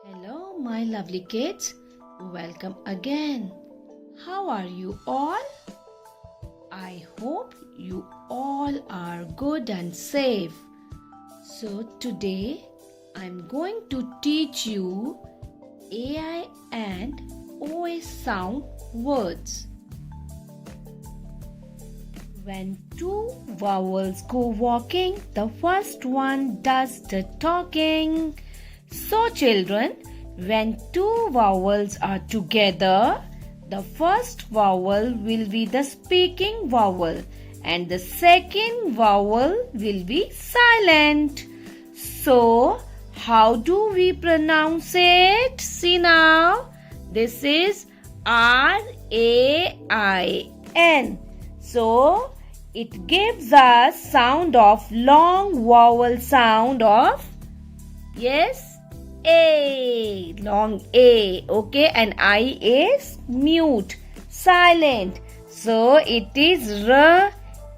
Hello, my lovely kids. Welcome again. How are you all? I hope you all are good and safe. So, today I'm going to teach you AI and OA sound words. When two vowels go walking, the first one does the talking. So, children, when two vowels are together, the first vowel will be the speaking vowel and the second vowel will be silent. So, how do we pronounce it? See now, this is R-A-I-N. So, it gives us sound of long vowel sound of, yes, A, long A, okay, and I is mute, silent. So it is R,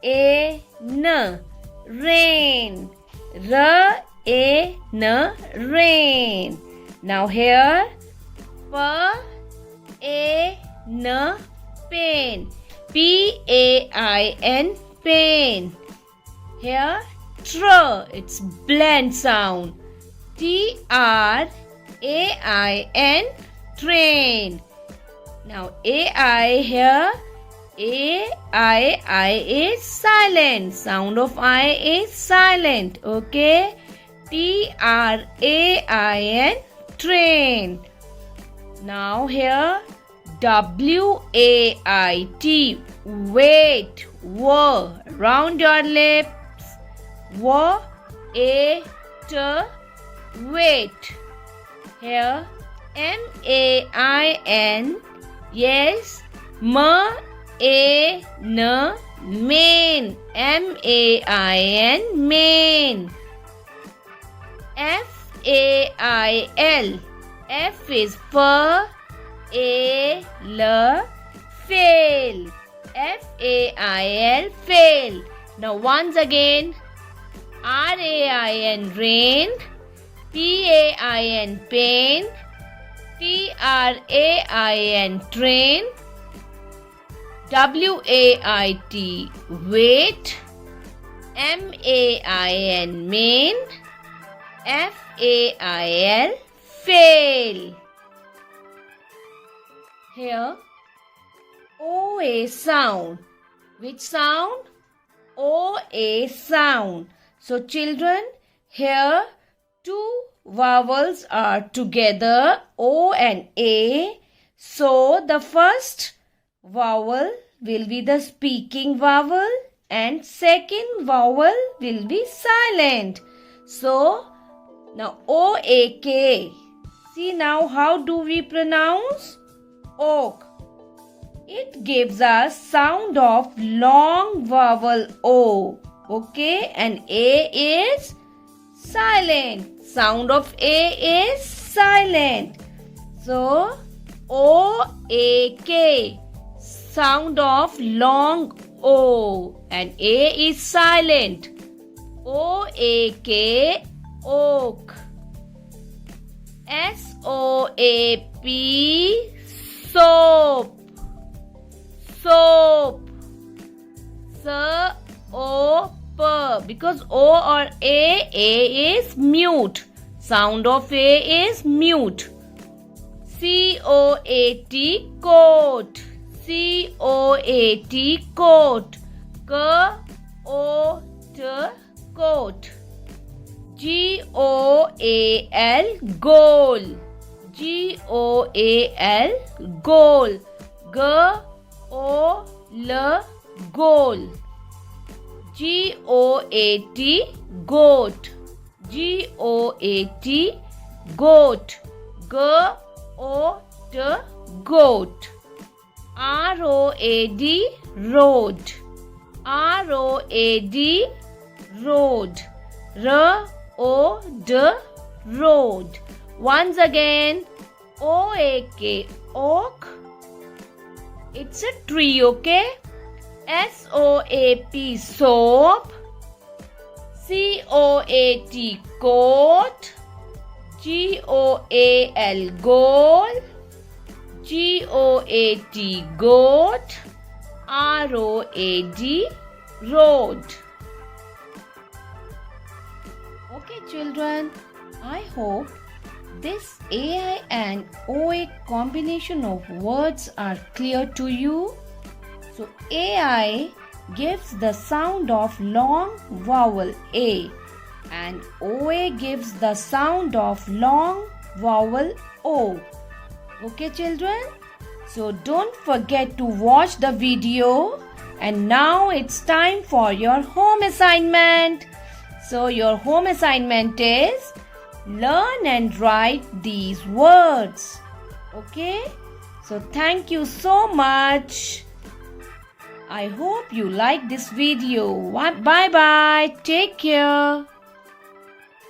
A, N, rain, R, A, N, rain. Now here, P, A, N, pain, P, A, I, N, pain. Here, tr, it's blend sound. T-R-A-I-N, train. Now A-I here, A-I-I is silent. Sound of I is silent. Okay. T-R-A-I-N, train. Now here W-A-I-T, wait. W, round your lips. W-A-T, wait. Here M-A-I-N, yes, M-A-N, main, M-A-I-N, main. F-A-I-L, F is for A-L, fail, F-A-I-L, fail. Now once again, R-A-I-N, rain, P-A-I-N, pain, T-R-A-I-N, train, W-A-I-T, wait, M-A-I-N, main, F-A-I-L, fail. Here, O-A sound. Which sound? O-A sound. So children, here two vowels are together, O and A. So the first vowel will be the speaking vowel and second vowel will be silent. So now O-A-K. See now how do we pronounce? Oak. It gives us sound of long vowel O. Okay, and A is silent. Sound of A is silent. So, O-A-K, sound of long O, and A is silent. O-A-K, oak. S-O-A-P, soap. Soap. S-O-P, because O or A is mute. Sound of A is mute. C-O-A-T, coat. C-O-A-T, coat. K-O-T, coat. G-O-A-L, goal. G-O-A-L, goal. G-O-L, goal. G-O-A-T, goat. G-O-A-T, goat. G-O-T, goat. R-O-A-D, road. R-O-A-D, road. R-O-D, road. Once again, O-A-K, oak. It's a tree, okay? S-O-A-P, soap. C-O-A-T, coat. G-O-A-L, goal. G-O-A-T, goat. R-O-A-D, road. Okay, children, I hope this AI and OA combination of words are clear to you. So AI gives the sound of long vowel A and OA gives the sound of long vowel O. Okay, children? So don't forget to watch the video. And now it's time for your home assignment. So your home assignment is learn and write these words. Okay? So thank you so much. I hope you like this video. Bye bye. Take care.